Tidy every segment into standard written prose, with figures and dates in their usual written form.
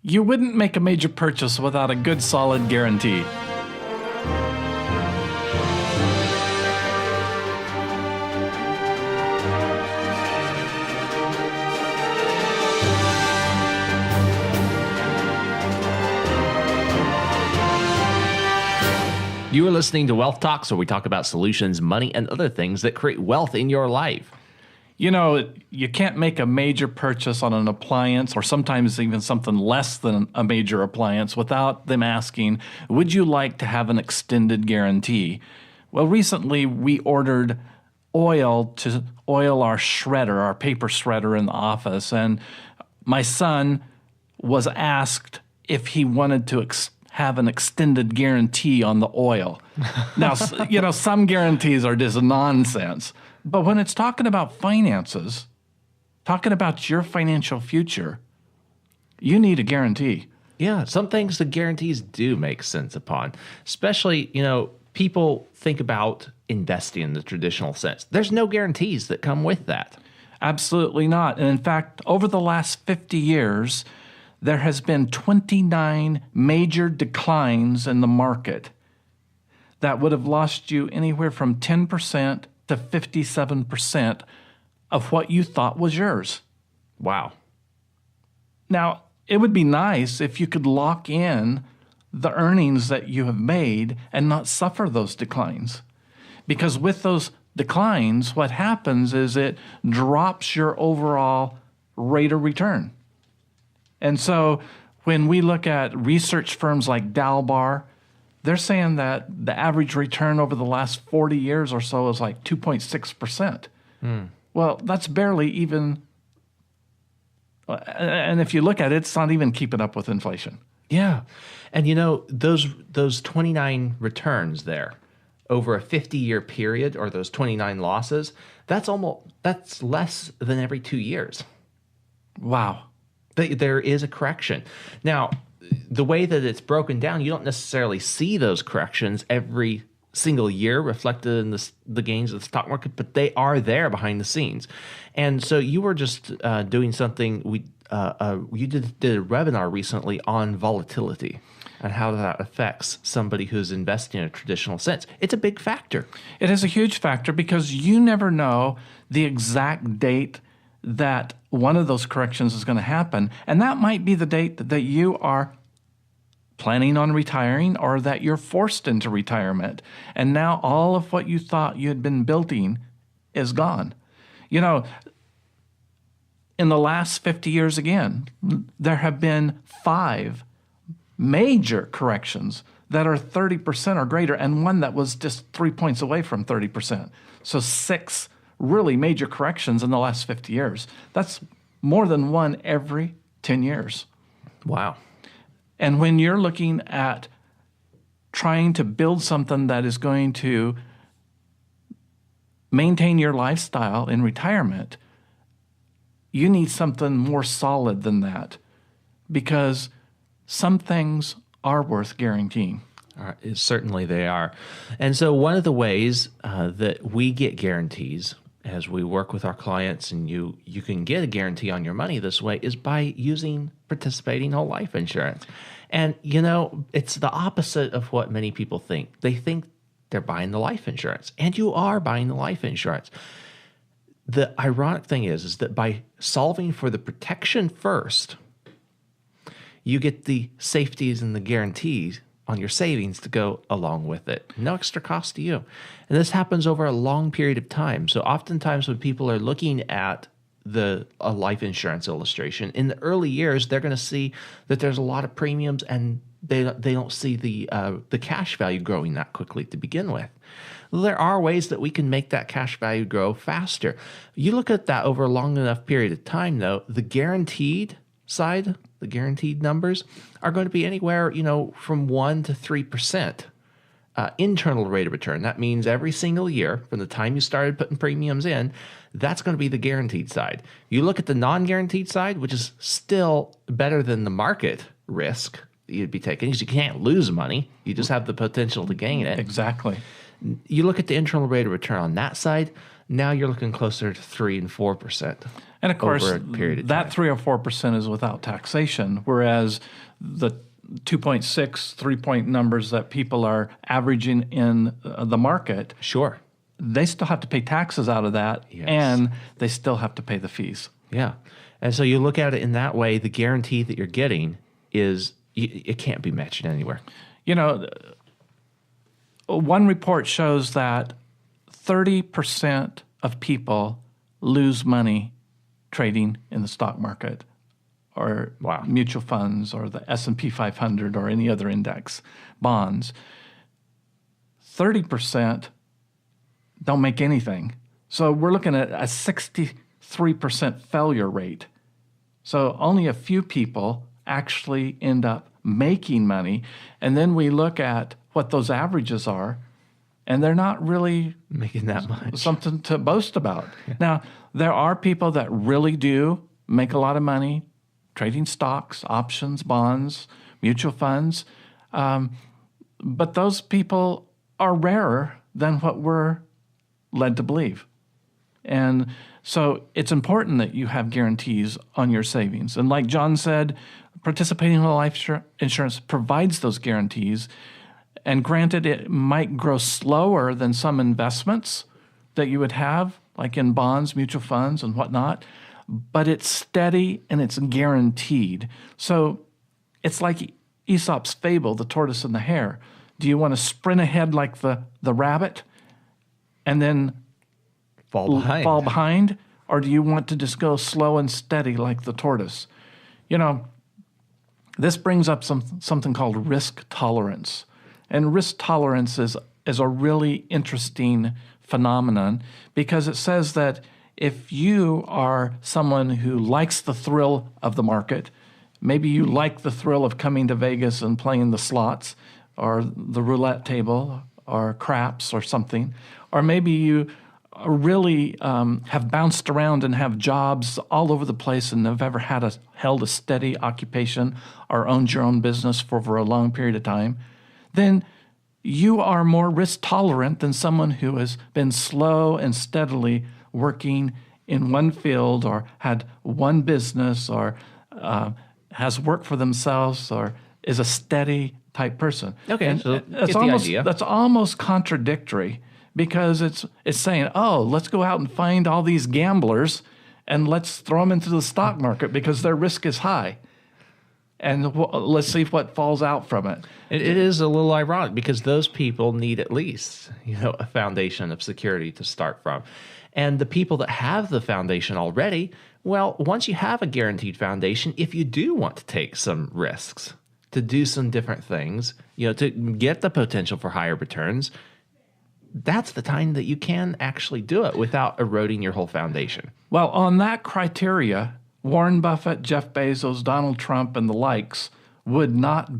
You wouldn't make a major purchase without a good, solid guarantee. You are listening to Wealth Talks, where we talk about solutions, money, and other things that create wealth in your life. You know, you can't make a major purchase on an appliance or sometimes even something less than a major appliance without them asking, would you like to have an extended guarantee? Well, recently we ordered oil to oil our shredder, our paper shredder in the office, and my son was asked if he wanted to have an extended guarantee on the oil. Now, you know, some guarantees are just nonsense. But when it's talking about finances, talking about your financial future, you need a guarantee. Yeah, some things the guarantees do make sense upon. Especially, you know, people think about investing in the traditional sense. There's no guarantees that come with that. Absolutely not. And in fact, over the last 50 years, there has been 29 major declines in the market that would have lost you anywhere from 10% to 57% of what you thought was yours. Wow. Now, it would be nice if you could lock in the earnings that you have made and not suffer those declines. Because with those declines, what happens is it drops your overall rate of return. And so when we look at research firms like Dalbar, they're saying that the average return over the last 40 years or so is like 2.6%. Well, that's barely even, and if you look at it, it's not even keeping up with inflation. Yeah. And you know, those 29 returns there over a 50-year period, or those 29 losses, that's less than every 2 years. Wow. There is a correction. Now, the way that it's broken down, you don't necessarily see those corrections every single year reflected in the gains of the stock market, but they are there behind the scenes. And so you were just doing something, you did a webinar recently on volatility and how that affects somebody who's investing in a traditional sense. It's a big factor. It is a huge factor because you never know the exact date that one of those corrections is going to happen. And that might be the date that you are planning on retiring or that you're forced into retirement. And now all of what you thought you had been building is gone. You know, in the last 50 years again, there have been 5 major corrections that are 30% or greater, and one that was just 3 points away from 30%. So 6 really major corrections in the last 50 years. That's more than one every 10 years. Wow. And when you're looking at trying to build something that is going to maintain your lifestyle in retirement, you need something more solid than that, because some things are worth guaranteeing. Certainly they are. And so one of the ways that we get guarantees as we work with our clients, and you can get a guarantee on your money this way, is by using participating whole life insurance. And, you know, it's the opposite of what many people think. They think they're buying the life insurance, and you are buying the life insurance. The ironic thing is that by solving for the protection first, you get the safeties and the guarantees on your savings to go along with it. No extra cost to you. And this happens over a long period of time. So oftentimes when people are looking at a life insurance illustration, in the early years, they're going to see that there's a lot of premiums, and they don't see the cash value growing that quickly to begin with. There are ways that we can make that cash value grow faster. You look at that over a long enough period of time, though, the guaranteed side, the guaranteed numbers are going to be anywhere, you know, from 1% to 3% internal rate of return. That means every single year from the time you started putting premiums in, that's going to be the guaranteed side. You look at the non-guaranteed side, which is still better than the market risk that you'd be taking, because you can't lose money. You just have the potential to gain it. Exactly. You look at the internal rate of return on that side, now you're looking closer to 3 and 4%. And of course, over a period of that time. 3 or 4% is without taxation, whereas the 2.6, 3-point numbers that people are averaging in the market, Sure. they still have to pay taxes out of that, Yes. and they still have to pay the fees. Yeah. And so you look at it in that way, the guarantee that you're getting is, it can't be matched anywhere. You know, one report shows that 30% of people lose money trading in the stock market or Wow. mutual funds or the S&P 500 or any other index bonds. 30% don't make anything. So we're looking at a 63% failure rate. So only a few people actually end up making money. And then we look at what those averages are, and they're not really Making that much. something to boast about. Now, there are people that really do make a lot of money trading stocks, options, bonds, mutual funds. But those people are rarer than what we're led to believe. And so it's important that you have guarantees on your savings. And like John said, participating in life insurance provides those guarantees. And granted, it might grow slower than some investments that you would have, like in bonds, mutual funds, and whatnot, but it's steady and it's guaranteed. So it's like Aesop's fable, the tortoise and the hare. Do you want to sprint ahead like the rabbit and then fall behind? Or do you want to just go slow and steady like the tortoise? You know, this brings up something called risk tolerance. And risk tolerance is a really interesting phenomenon because it says that if you are someone who likes the thrill of the market, maybe you like the thrill of coming to Vegas and playing the slots or the roulette table or craps or something, or maybe you really have bounced around and have jobs all over the place and have ever held a steady occupation or owned your own business for a long period of time, then you are more risk tolerant than someone who has been slow and steadily working in one field or had one business or has worked for themselves or is a steady type person. Okay, and so that's get the almost, idea. That's almost contradictory because it's saying, oh, let's go out and find all these gamblers and let's throw them into the stock market because their risk is high. And let's see what falls out from it. It is a little ironic because those people need at least, a foundation of security to start from. And the people that have the foundation already, well, once you have a guaranteed foundation, if you do want to take some risks, to do some different things, to get the potential for higher returns, that's the time that you can actually do it without eroding your whole foundation. Well, on that criteria, Warren Buffett, Jeff Bezos, Donald Trump, and the likes would not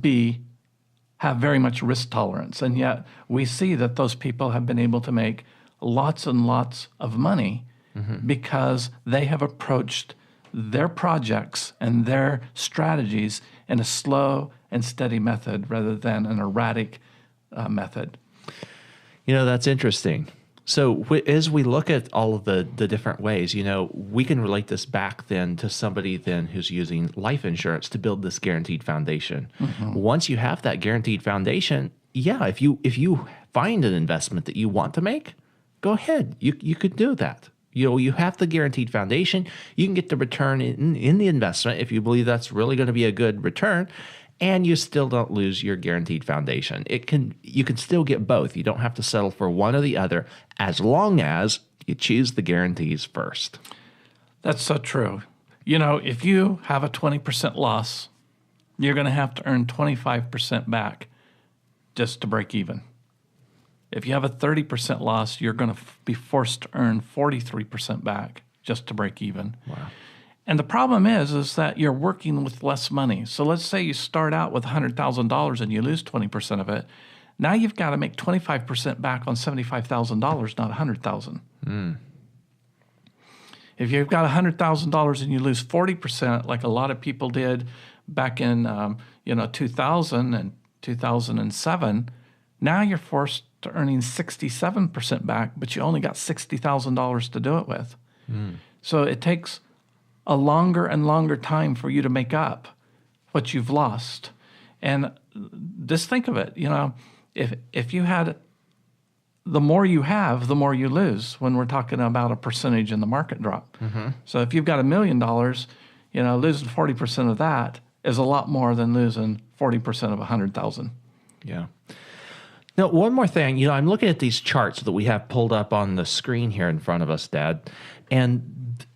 have very much risk tolerance. And yet we see that those people have been able to make lots and lots of money because they have approached their projects and their strategies in a slow and steady method rather than an erratic method. That's interesting. So as we look at all of the different ways, we can relate this back then to somebody then who's using life insurance to build this guaranteed foundation. Once you have that guaranteed foundation, if you find an investment that you want to make, go ahead. You could do that. You have the guaranteed foundation. You can get the return in the investment if you believe that's really going to be a good return. And you still don't lose your guaranteed foundation. You can still get both. You don't have to settle for one or the other as long as you choose the guarantees first. That's so true. If you have a 20% loss, you're going to have to earn 25% back just to break even. If you have a 30% loss, you're going to be forced to earn 43% back just to break even. Wow. And the problem is that you're working with less money. So let's say you start out with $100,000 and you lose 20% of it. Now you've got to make 25% back on $75,000, not $100,000. If you've got $100,000 and you lose 40%, like a lot of people did back in 2000 and 2007, Now you're forced to earning 67% back, but you only got $60,000 to do it with. So it takes a longer and longer time for you to make up what you've lost. And just think of it, if you had, the more you have, the more you lose when we're talking about a percentage in the market drop. So if you've got $1 million, losing 40% of that is a lot more than losing 40% of 100,000. Yeah. Now, one more thing, I'm looking at these charts that we have pulled up on the screen here in front of us, Dad, and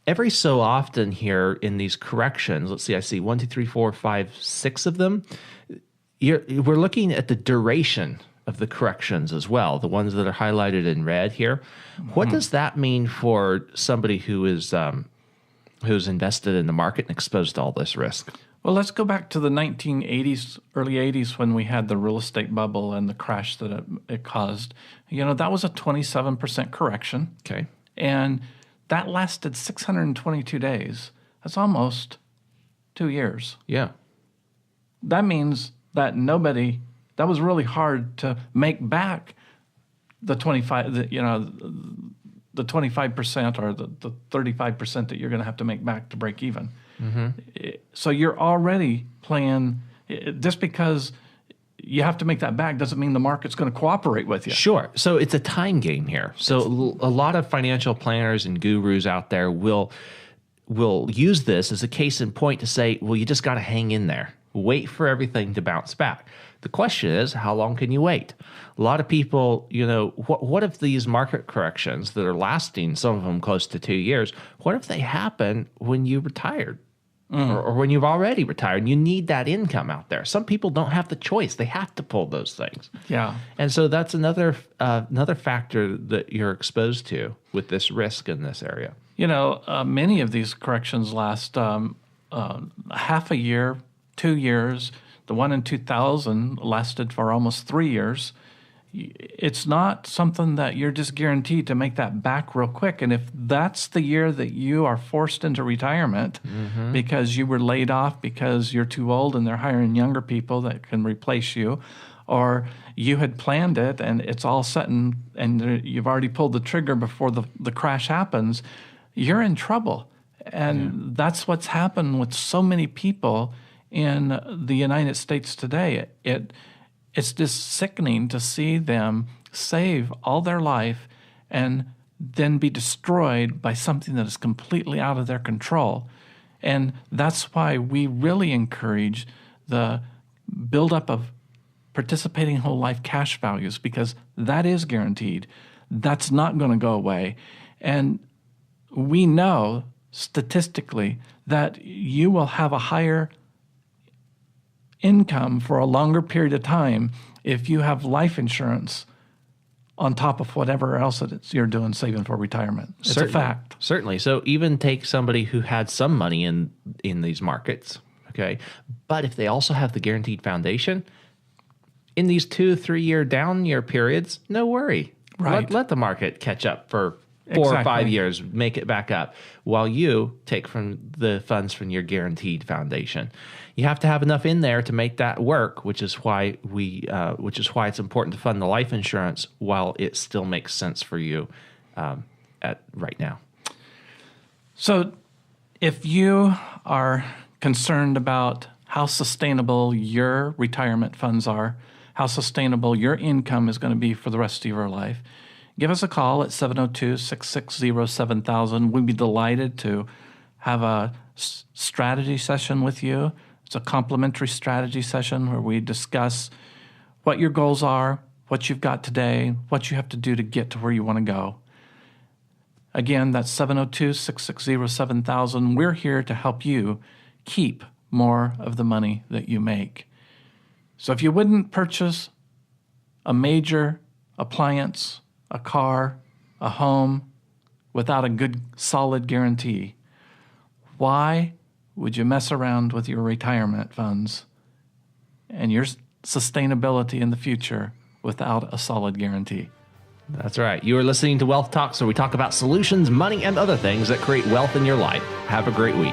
every so often here in these corrections, let's see, I see 1, 2, 3, 4, 5, 6 of them. We're looking at the duration of the corrections as well, the ones that are highlighted in red here. What does that mean for somebody who's invested in the market and exposed to all this risk? Well, let's go back to the 1980s, early 80s, when we had the real estate bubble and the crash that it caused. That was a 27% correction. Okay. And that lasted 622 days. That's almost 2 years. Yeah. That means that that was really hard to make back the 25%, the 25% or the 35% that you're going to have to make back to break even. So you're already playing, just because you have to make that back doesn't mean the market's going to cooperate with you. Sure. So it's a time game here. So a lot of financial planners and gurus out there will use this as a case in point to say, well, you just got to hang in there. Wait for everything to bounce back. The question is, how long can you wait? A lot of people, what if these market corrections that are lasting, some of them close to 2 years, what if they happen when you retired? Or when you've already retired and you need that income out there? Some people don't have the choice. They have to pull those things. Yeah. And so that's another factor that you're exposed to with this risk in this area. Many of these corrections last half a year, 2 years. The one in 2000 lasted for almost 3 years. It's not something that you're just guaranteed to make that back real quick. And if that's the year that you are forced into retirement because you were laid off because you're too old and they're hiring younger people that can replace you, or you had planned it and it's all set and you've already pulled the trigger before the crash happens, you're in trouble. And that's what's happened with so many people in the United States today. It's just sickening to see them save all their life and then be destroyed by something that is completely out of their control. And that's why we really encourage the buildup of participating whole life cash values, because that is guaranteed. That's not going to go away. And we know statistically that you will have a higher income for a longer period of time if you have life insurance on top of whatever else you're doing saving for retirement. It's a fact. Certainly. So even take somebody who had some money in these markets, okay, but if they also have the guaranteed foundation, in these 2-3 year down year periods, no worry. Right. Let the market catch up for 4 or 5 years, make it back up, while you take from the funds from your guaranteed foundation. You have to have enough in there to make that work, which is why it's important to fund the life insurance while it still makes sense for you at right now. So, if you are concerned about how sustainable your retirement funds are, how sustainable your income is going to be for the rest of your life, give us a call at 702-660-7000. We'd be delighted to have a strategy session with you. It's a complimentary strategy session where we discuss what your goals are, what you've got today, what you have to do to get to where you want to go. Again, that's 702-660-7000. We're here to help you keep more of the money that you make. So if you wouldn't purchase a major appliance, a car, a home, without a good, solid guarantee, why would you mess around with your retirement funds and your sustainability in the future without a solid guarantee? That's right. You are listening to Wealth Talks, where we talk about solutions, money, and other things that create wealth in your life. Have a great week.